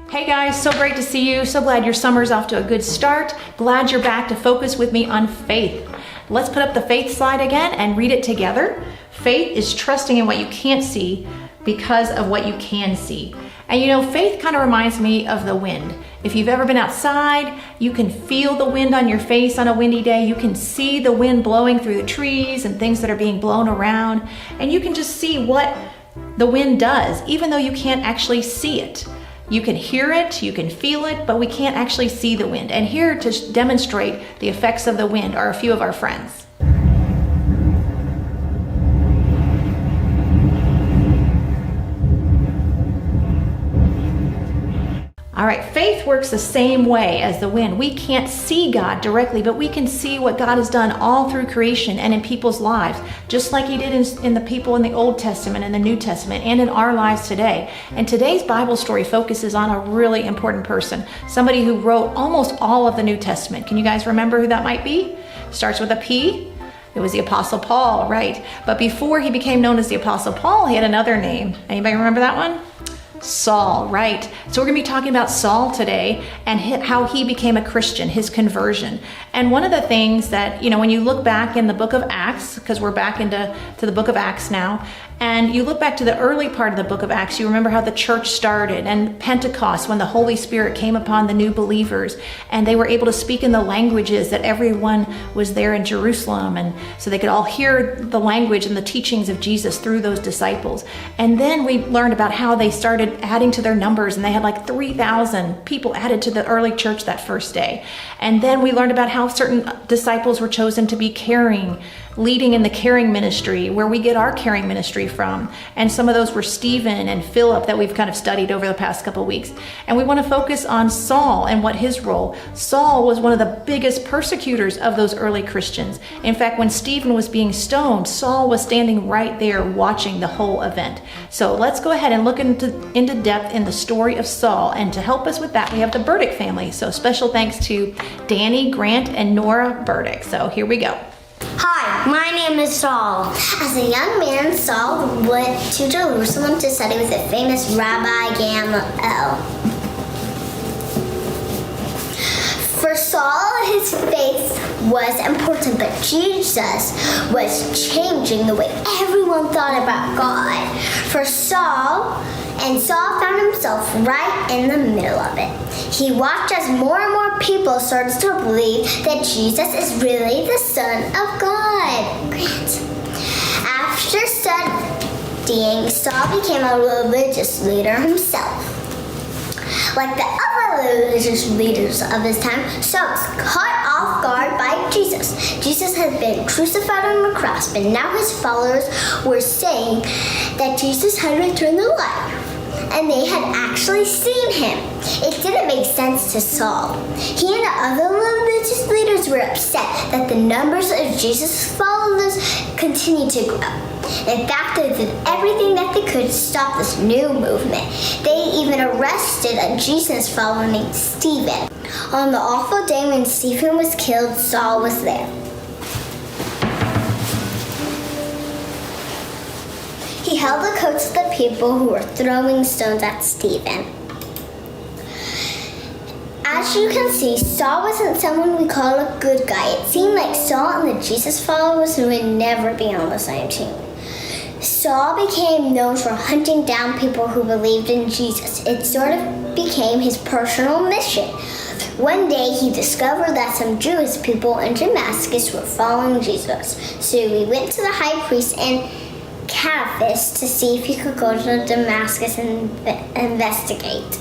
Hey guys, so great to see you. So glad your summer's off to a good start. Glad you're back to focus with me on faith. Let's put up the faith slide again and read it together. Faith is trusting in what you can't see because of what you can see. And you know, faith kind of reminds me of the wind. If you've ever been outside, you can feel the wind on your face on a windy day. You can see the wind blowing through the trees and things that are being blown around. And you can just see what the wind does, even though you can't actually see it. You can hear it, you can feel it, but we can't actually see the wind. And here to demonstrate the effects of the wind are a few of our friends. All right, faith works the same way as the wind. We can't see God directly, but we can see what God has done all through creation and in people's lives, just like He did in the people in the Old Testament and the New Testament and in our lives today. And today's Bible story focuses on a really important person, somebody who wrote almost all of the New Testament. Can you guys remember who that might be? Starts with a P. It was the Apostle Paul, right? But before he became known as the Apostle Paul, he had another name. Anybody remember that one? Saul, right? So we're going to be talking about Saul today and how he became a Christian, his conversion. And one of the things that, you know, when you look back in the book of Acts, because we're back into the book of Acts now, and you look back to the early part of the book of Acts, you remember how the church started and Pentecost, when the Holy Spirit came upon the new believers and they were able to speak in the languages that everyone was there in Jerusalem, and so they could all hear the language and the teachings of Jesus through those disciples. And then we learned about how they started adding to their numbers, and they had like 3,000 people added to the early church that first day. And then we learned about how certain disciples were chosen to be caring, leading in the caring ministry, where we get our caring ministry from. And some of those were Stephen and Philip that we've kind of studied over the past couple of weeks. And we want to focus on Saul and what his role. Saul was one of the biggest persecutors of those early Christians. In fact, when Stephen was being stoned, Saul was standing right there watching the whole event. So let's go ahead and look into depth in the story of Saul. And to help us with that, we have the Burdick family. So special thanks to Danny, Grant, and Nora Burdick. So here we go. Hi, my name is Saul. As a young man, Saul went to Jerusalem to study with the famous Rabbi Gamaliel. For Saul, his faith was important, but Jesus was changing the way everyone thought about God. Saul found himself right in the middle of it. He watched as more and more people started to believe that Jesus is really the Son of God. After studying, Saul became a religious leader himself. Like the other religious leaders of his time, Saul was caught off guard by Jesus. Jesus had been crucified on the cross, but now his followers were saying that Jesus had returned to life. And they had actually seen him. It didn't make sense to Saul. He and the other religious leaders were upset that the numbers of Jesus' followers continued to grow. In fact, they did everything that they could to stop this new movement. They even arrested a Jesus follower named Stephen. On the awful day when Stephen was killed, Saul was there. He held the coats of the people who were throwing stones at Stephen. As you can see, Saul wasn't someone we call a good guy. It seemed like Saul and the Jesus followers would never be on the same team. Saul became known for hunting down people who believed in Jesus. It sort of became his personal mission. One day, he discovered that some Jewish people in Damascus were following Jesus. So he went to the high priest and Caiaphas to see if he could go to Damascus and investigate.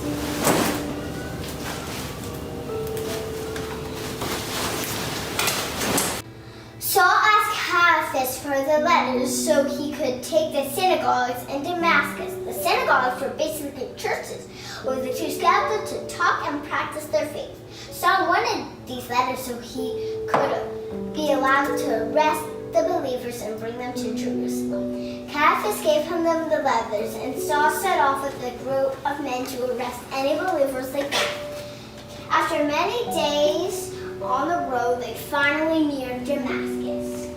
Saul asked Caiaphas for the letters so he could take the synagogues in Damascus. The synagogues were basically churches where the Jews gathered to talk and practice their faith. Saul wanted these letters so he could be allowed to arrest the believers and bring them to Jerusalem. Caiaphas gave him the letters, and Saul set off with a group of men to arrest any believers they could. After many days on the road, they finally neared Damascus.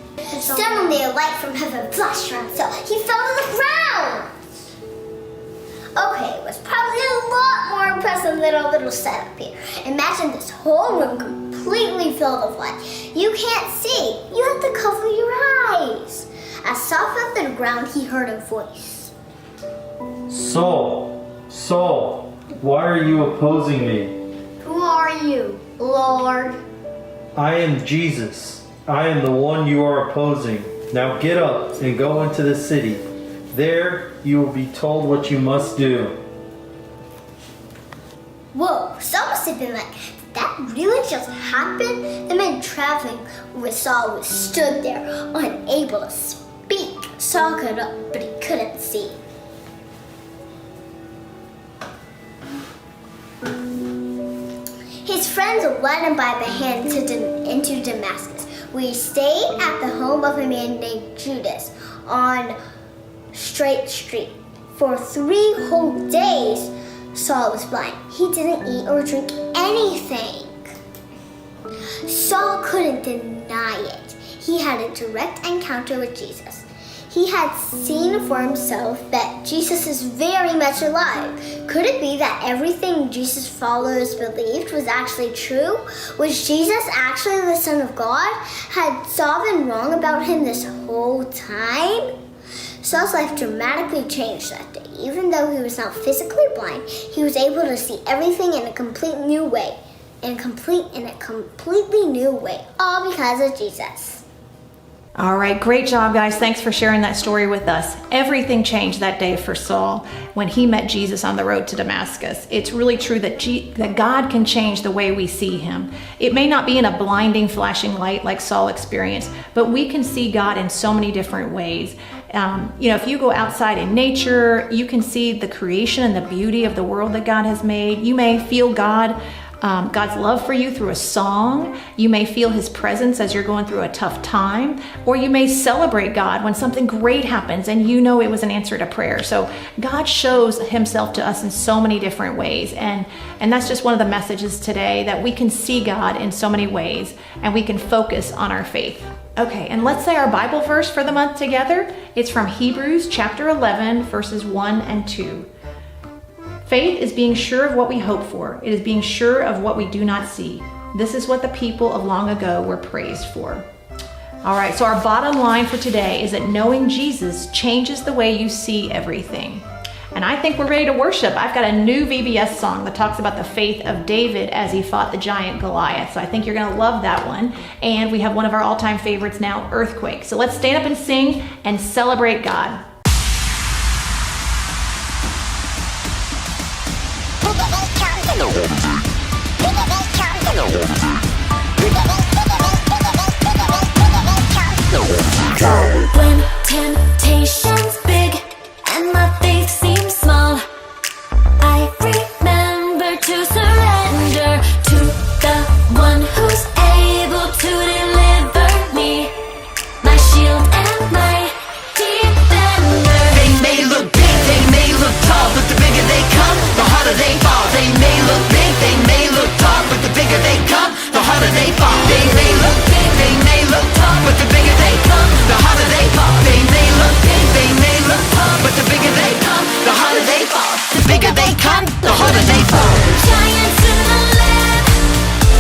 Suddenly, a light from heaven flashed around Saul. He fell to the ground. Okay, it was probably a lot more gonna press a little setup here. Imagine this whole room completely filled with light. You can't see. You have to cover your eyes. As Saul fell to the ground, he heard a voice. Saul, Saul, why are you opposing me? Who are you, Lord? I am Jesus. I am the one you are opposing. Now get up and go into the city. There you will be told what you must do. Whoa, Saul must have been like, did that really just happen? The man traveling with Saul was stood there, unable to speak. Saul could look, but he couldn't see. His friends led him by the hand into Damascus, where he stayed at the home of a man named Judas on Straight Street. For 3 whole days, Saul was blind. He didn't eat or drink anything. Saul couldn't deny it. He had a direct encounter with Jesus. He had seen for himself that Jesus is very much alive. Could it be that everything Jesus' followers believed was actually true? Was Jesus actually the Son of God? Had Saul been wrong about him this whole time? Saul's life dramatically changed that day. Even though he was not physically blind, he was able to see everything in a completely new way. In a completely new way. All because of Jesus. All right, great job, guys. Thanks for sharing that story with us. Everything changed that day for Saul when he met Jesus on the road to Damascus. It's really true that God can change the way we see him. It may not be in a blinding, flashing light like Saul experienced, but we can see God in so many different ways. If you go outside in nature, you can see the creation and the beauty of the world that God has made. You may feel God's love for you through a song. You may feel his presence as you're going through a tough time, or you may celebrate God when something great happens and you know it was an answer to prayer. So God shows himself to us in so many different ways. And that's just one of the messages today, that we can see God in so many ways and we can focus on our faith. Okay, and let's say our Bible verse for the month together. It's from Hebrews chapter 11, verses 1 and 2. Faith is being sure of what we hope for. It is being sure of what we do not see. This is what the people of long ago were praised for. All right, so our bottom line for today is that knowing Jesus changes the way you see everything. And I think we're ready to worship. I've got a new VBS song that talks about the faith of David as he fought the giant Goliath. So I think you're going to love that one. And we have one of our all-time favorites now, Earthquake. So let's stand up and sing and celebrate God. When temptation's big and my faith seems small, I remember to surrender to the one who's able to deliver me, my shield and my defender. They may look big, they may look tall, but the bigger they come, the harder they fall. They may look big, they may look tall, but the bigger they come, the harder they fall. They may look big, they may look tall, but the bigger they come, the harder they fall. They may look big, they may look tall, but the bigger they come, the harder they fall. The bigger they come, the harder they fall. Giants in the land,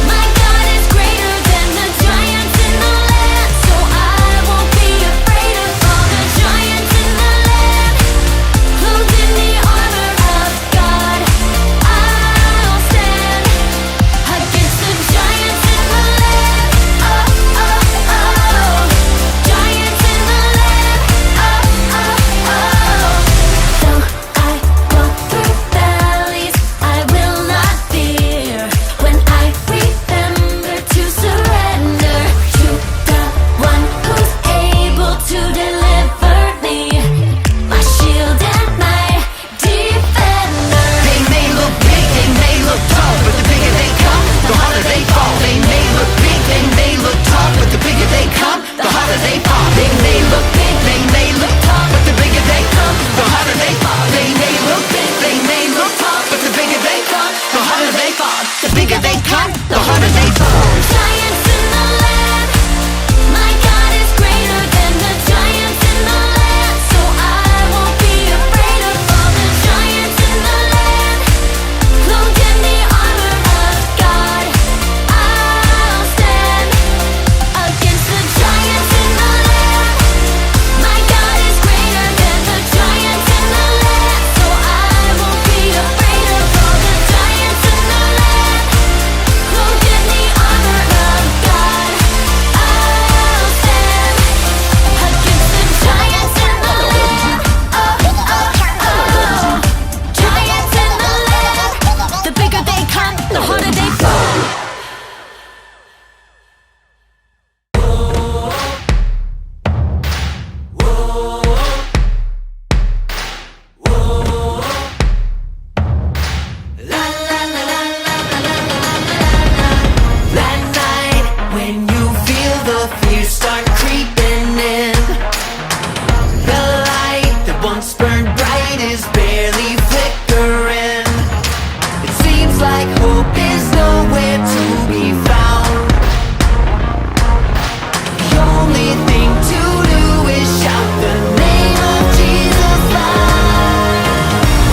my God is greater than the giants in the land, so I won't be afraid of all the giants in the land. Clothed in the armor of God, I'll stand against the giants in the land. Oh, oh, oh, giants in the land. Oh, oh, oh. Though I walk through valleys, I will not fear. When I remember to surrender to the one who's able to deliver me, my shield and my defender. They may look big, they may look tall, but the bigger they come, the harder they fall. They may look big, they may look tall, but the bigger they come, the harder they fall. They may look big, they may look tall, but the bigger they come, the harder they fall. They may look big, they may look tall, but the bigger they come, the harder they fall. The bigger they come, the harder they fall. Giants in the land, my God is greater than the giants in the land, so I won't be afraid of all the giants in the land. Clothed flickering. It seems like hope is nowhere to be found. The only thing to do is shout the name of Jesus loud.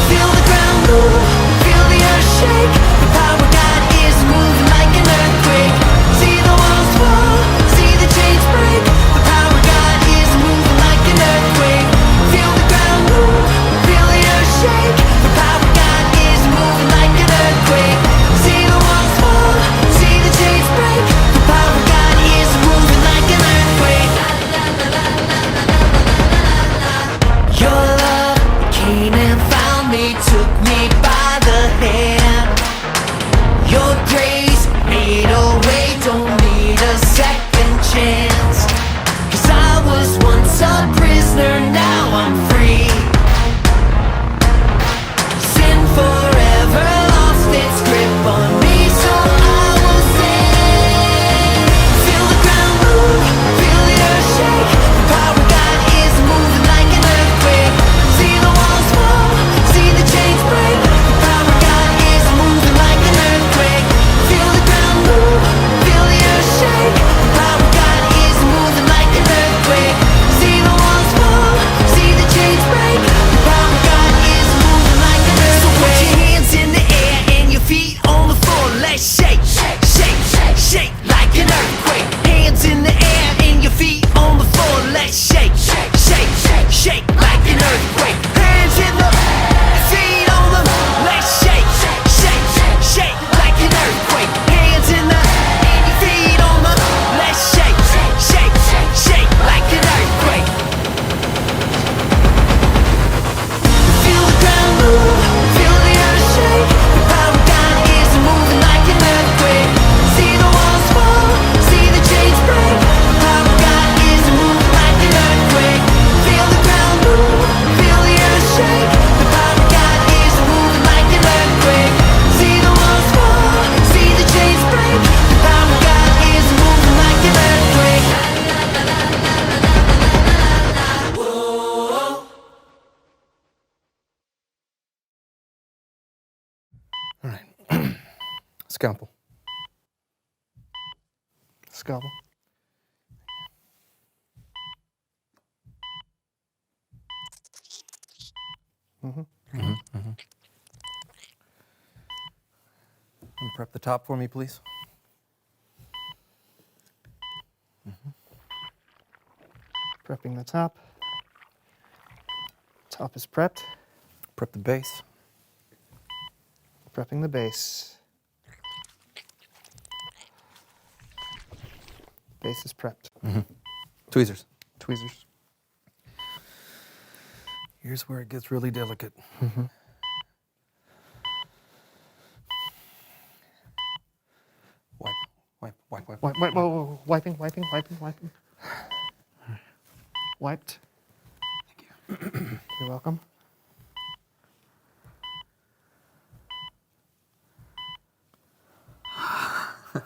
Feel the ground move, feel the earth shake. The power of God is moving like an earthquake. See the walls fall, see the chains break. The power of God is moving like an earthquake. Feel the ground move, feel the earth shake. The power of God is moving like an earthquake. See the walls fall, see the chains break. The power of God is moving like an earthquake. Your love came and found me, took me by the hand. Your grace made a way, don't need a second chance. 'Cause I was once a prisoner, now I'm free. Sin forever lost its grip on me, so I will sing. Feel the ground move, feel the earth shake. The power of God is moving like an earthquake. See the walls fall, see the chains break. The power of God is moving like an earthquake. Feel the ground move, feel the earth shake. The power of God is moving like an earthquake. See the walls fall, see the chains break. The power of God is moving like an earthquake. So put your hands in the air and your feet on the floor. Let's shake, shake, shake, shake, shake like an earthquake. Hands in the air and your feet on the floor. Let's shake, shake, shake, shake, shake like an earthquake. Hands in the feet on the. Let's shake, shake, shake, shake, shake like an earthquake. Hands in the and your feet on the. Let's shake, shake, shake, shake, shake like an earthquake. Feel the ground move, feel the earth shake. The power of God is moving like an earthquake. See the walls fall, see the chains break. The power of God is moving like an earthquake. Feel the ground move, feel the earth shake. The power of God is moving like an earthquake. See the walls fall, see the chains break. The power of God is moving like an earthquake. All right. Scalpel. Scalpel. And prep the top for me, please. Prepping the top. Top is prepped. Prep the base. Prepping the base. Base is prepped. Tweezers. Tweezers. Here's where it gets really delicate. Wipe, wipe, wipe, wipe. Wipe, wipe, whoa, wiping, wiping, wiping, wiping. Wiped. Thank you. You're welcome. All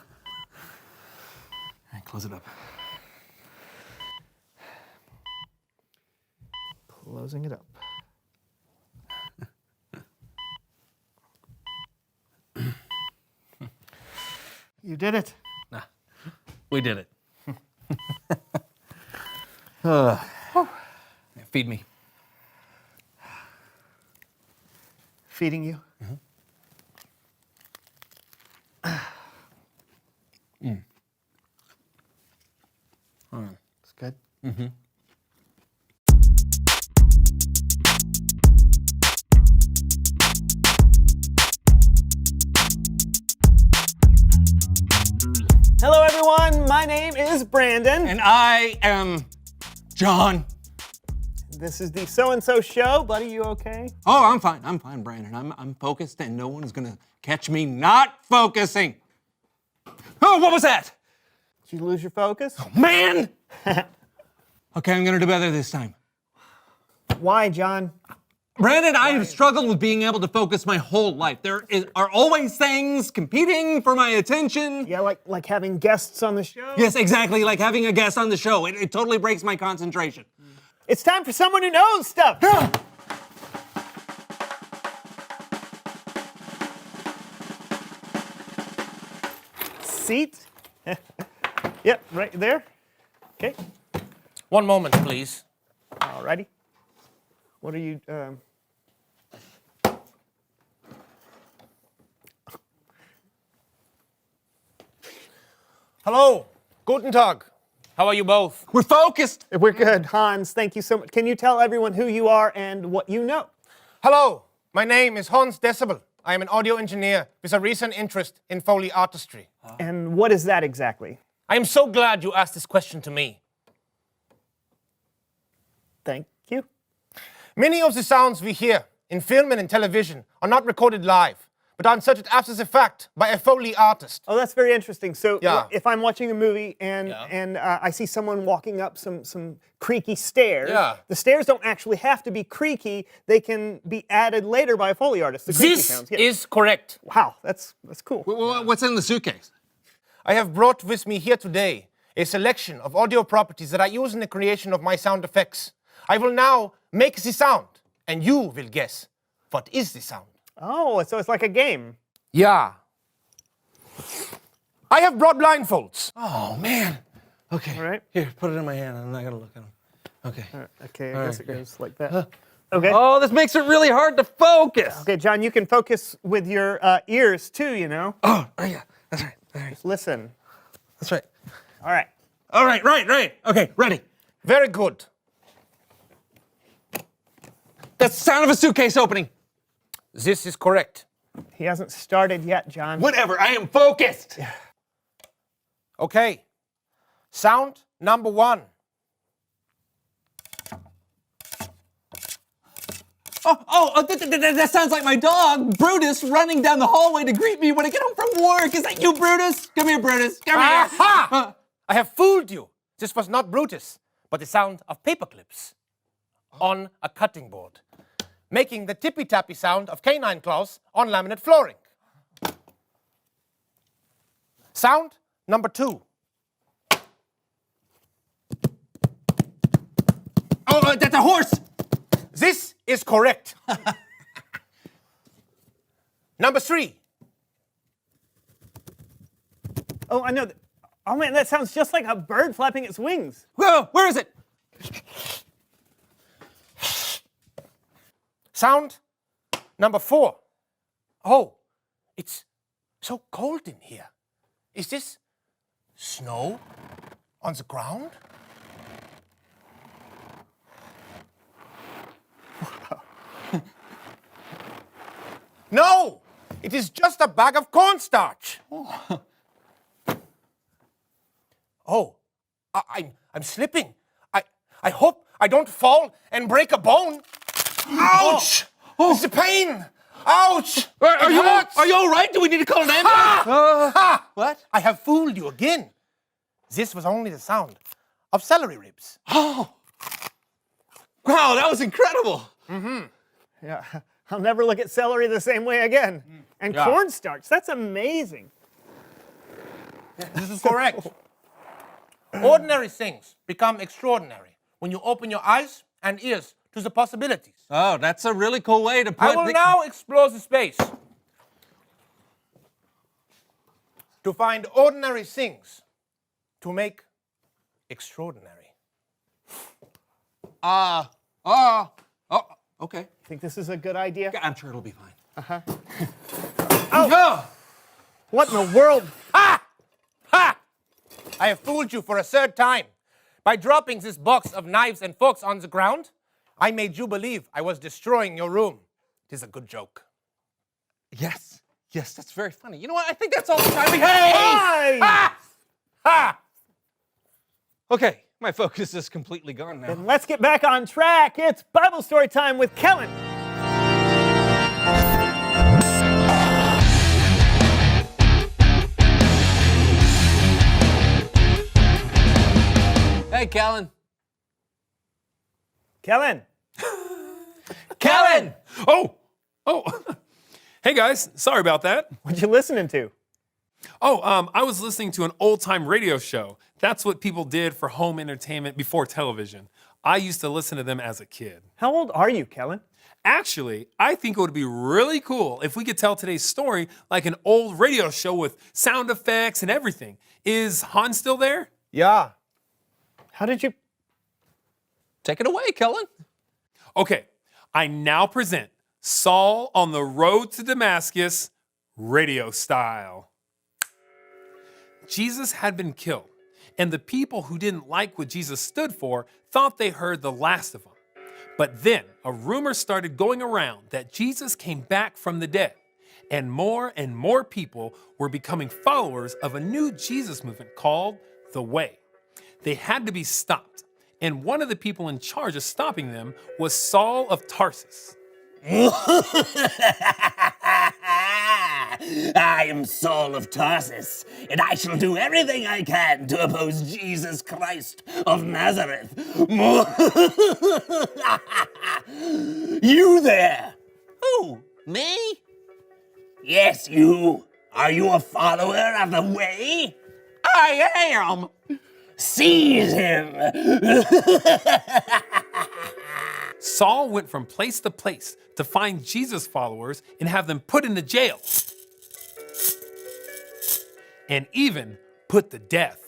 right, close it up. Closing it up. You did it. Nah, we did it. Feed me. Feeding you. It's good. Hello, everyone. My name is Brandon. And I am John. This is the So and So Show. Buddy, you okay? Oh, I'm fine, Brandon. I'm focused, and no one's gonna catch me not focusing. Oh, what was that? Did you lose your focus? Man! Okay, I'm gonna do better this time. Why, John? Brandon, I have struggled with being able to focus my whole life. Are always things competing for my attention. Yeah, like having guests on the show? Yes, exactly, like having a guest on the show. It totally breaks my concentration. It's time for someone who knows stuff. seat. Yep, right there. Okay, One moment, please. alrighty. What are you, Hello. Guten Tag. How are you both? We're focused. We're good, Hans. Thank you so much. Can you tell everyone who you are and what you know? Hello. My name is Hans Decibel. I am an audio engineer with a recent interest in Foley artistry. And what is that exactly? I am so glad you asked this question to me. Thank you. Many of the sounds we hear in film and in television are not recorded live, but are inserted after the fact by a Foley artist. Oh, that's very interesting. So Yeah. if I'm watching a movie and I see someone walking up some creaky stairs, Yeah. the stairs don't actually have to be creaky. They can be added later by a Foley artist. The creaky This sounds. Yeah. is correct. Wow, that's cool. What's in the suitcase? I have brought with me here today a selection of audio properties that I use in the creation of my sound effects. I will now make the sound, and you will guess what is the sound. Oh, so it's like a game. Yeah. I have brought blindfolds. Oh, man. Okay. All right. Here, put it in my hand. I'm not going to look at him. Okay. Okay, All I guess right, it okay. goes like that. Okay. Oh, this makes it really hard to focus. Okay, John, you can focus with your ears too, you know? Oh, yeah. That's right. All right. Listen. That's right. All right. All right, right. Okay, ready. Very good. That's the sound of a suitcase opening. This is correct. He hasn't started yet, John. Whatever, I am focused. Okay. Sound number 1. That sounds like my dog, Brutus, running down the hallway to greet me when I get home from work. Is that you, Brutus? Come here, Brutus. Come here. Aha! I have fooled you. This was not Brutus, but the sound of paper clips on a cutting board, making the tippy-tappy sound of canine claws on laminate flooring. Sound number 2. Oh, that's a horse. This is correct. Number 3. Oh, I know. Oh, man, that sounds just like a bird flapping its wings. Whoa, where is it? Sound number 4. Oh, it's so cold in here. Is this snow on the ground? No, it is just a bag of cornstarch. Oh, I'm slipping. I hope I don't fall and break a bone. Ouch! Oh. It's the pain. Ouch! Are It you hurts. all right? Do we need to call an ambulance? Ha! What? I have fooled you again. This was only the sound of celery ribs. Oh. Wow, that was incredible. Yeah. I'll never look at celery the same way again. And Yeah. cornstarch, that's amazing. This is correct. Ordinary things become extraordinary when you open your eyes and ears to the possibilities. Oh, that's a really cool way to put I will now explore the space to find ordinary things to make extraordinary. Okay. Think this is a good idea? I'm sure it'll be fine. Oh! What in the world? Ha! Ha! I have fooled you for a third time. By dropping this box of knives and forks on the ground, I made you believe I was destroying your room. It is a good joke. Yes, that's very funny. You know what? I think that's all the time we have. Hey! Ha! Ha! Okay, my focus is completely gone now. And let's get back on track. It's Bible story time with Kellen. Hey, Kellen. Kellen. Kellen! Oh. Hey guys, sorry about that. What you listening to? I was listening to an old-time radio show. That's what people did for home entertainment before television. I used to listen to them as a kid. How old are you, Kellen? Actually, I think it would be really cool if we could tell today's story like an old radio show with sound effects and everything. Is Hans still there? Yeah. How did you? Take it away, Kellen. Okay, I now present Saul on the Road to Damascus, radio style. Jesus had been killed, and the people who didn't like what Jesus stood for thought they heard the last of him. But then a rumor started going around that Jesus came back from the dead, and more people were becoming followers of a new Jesus movement called the Way. They had to be stopped, and one of the people in charge of stopping them was Saul of Tarsus. I am Saul of Tarsus, and I shall do everything I can to oppose Jesus Christ of Nazareth. You there! Who? Me? Yes, you. Are you a follower of the Way? I am! Seize him! Saul went from place to place to find Jesus followers and have them put into jail. And even put to death.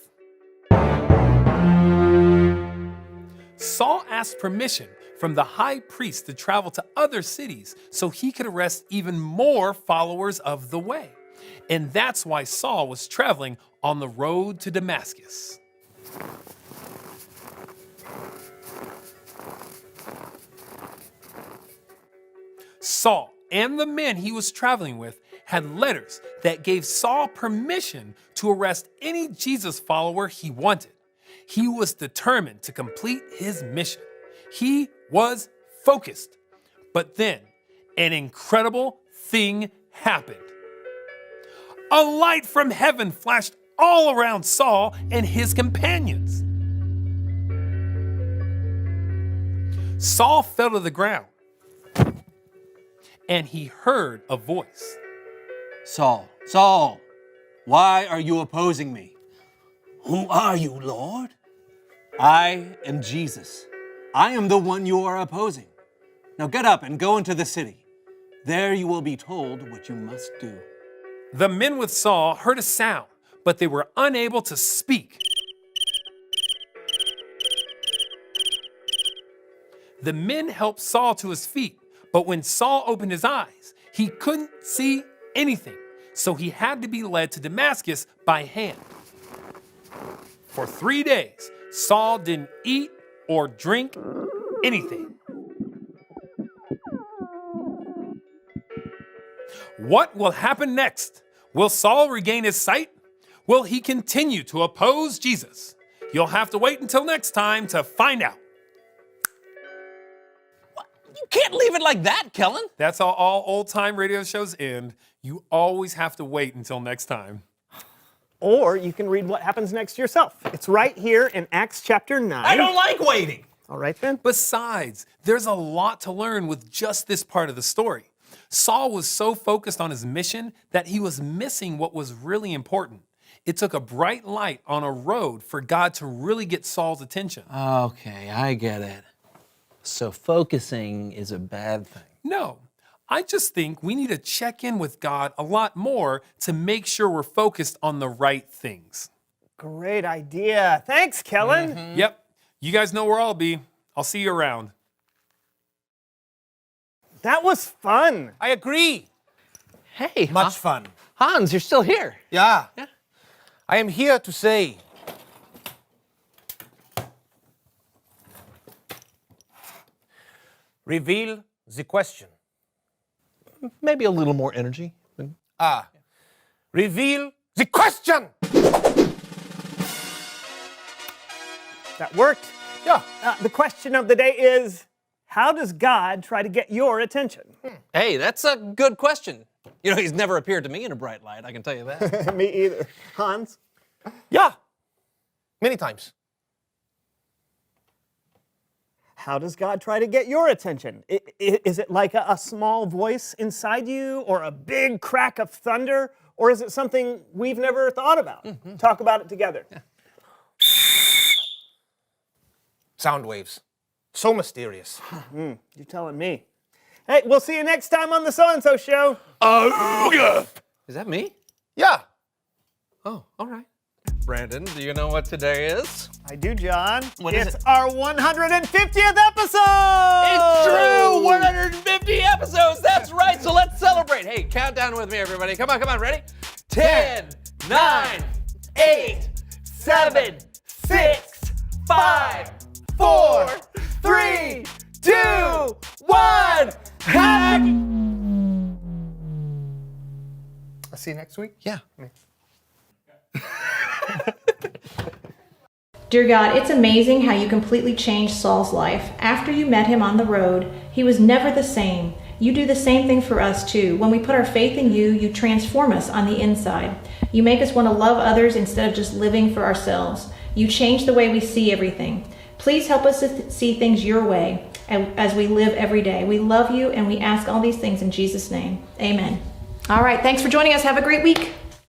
Saul asked permission from the high priest to travel to other cities so he could arrest even more followers of the Way. And that's why Saul was traveling on the road to Damascus. Saul and the men he was traveling with had letters that gave Saul permission to arrest any Jesus follower he wanted. He was determined to complete his mission. He was focused. But then an incredible thing happened. A light from heaven flashed all around Saul and his companions. Saul fell to the ground, and he heard a voice. Saul, Saul, why are you opposing me? Who are you, Lord? I am Jesus. I am the one you are opposing. Now get up and go into the city. There you will be told what you must do. The men with Saul heard a sound, but they were unable to speak. The men helped Saul to his feet, but when Saul opened his eyes, he couldn't see anything, so he had to be led to Damascus by hand. For 3 days, Saul didn't eat or drink anything. What will happen next? Will Saul regain his sight? Will he continue to oppose Jesus? You'll have to wait until next time to find out. You can't leave it like that, Kellen. That's how all old-time radio shows end. You always have to wait until next time. Or you can read what happens next yourself. It's right here in Acts chapter 9. I don't like waiting. All right then. Besides, there's a lot to learn with just this part of the story. Saul was so focused on his mission that he was missing what was really important. It took a bright light on a road for God to really get Saul's attention. Okay, I get it. So focusing is a bad thing. No, I just think we need to check in with God a lot more to make sure we're focused on the right things. Great idea. Thanks, Kellen. Yep, you guys know where I'll be. I'll see you around. That was fun. I agree. Hey, Much fun. Hans, you're still here. Yeah. I am here to say, reveal the question. Maybe a little more energy. Reveal the question! That worked. Yeah. The question of the day is, how does God try to get your attention? Hey, that's a good question. You know, he's never appeared to me in a bright light, I can tell you that. Me either. Hans? Yeah. Many times. How does God try to get your attention? Is it like a small voice inside you, or a big crack of thunder, or is it something we've never thought about? Talk about it together. Yeah. Sound waves. So mysterious. You're telling me. Hey, we'll see you next time on the So-and-So Show. Is that me? Yeah. Oh, all right. Brandon, do you know what today is? I do, John. What is it's it? our 150th episode! It's true! 150 episodes! That's right, so let's celebrate. Hey, count down with me, everybody. Come on, ready? 10, 9, 8, 7, 6, 5, 4, 3, 2, 1. Happy! I'll see you next week. Yeah. Dear God, it's amazing how you completely changed Saul's life. After you met him on the road, he was never the same. You do the same thing for us too. When we put our faith in you, you transform us on the inside. You make us want to love others instead of just living for ourselves. You change the way we see everything. Please help us to see things your way as we live every day. We love you and we ask all these things in Jesus' name. Amen. All right, thanks for joining us. Have a great week.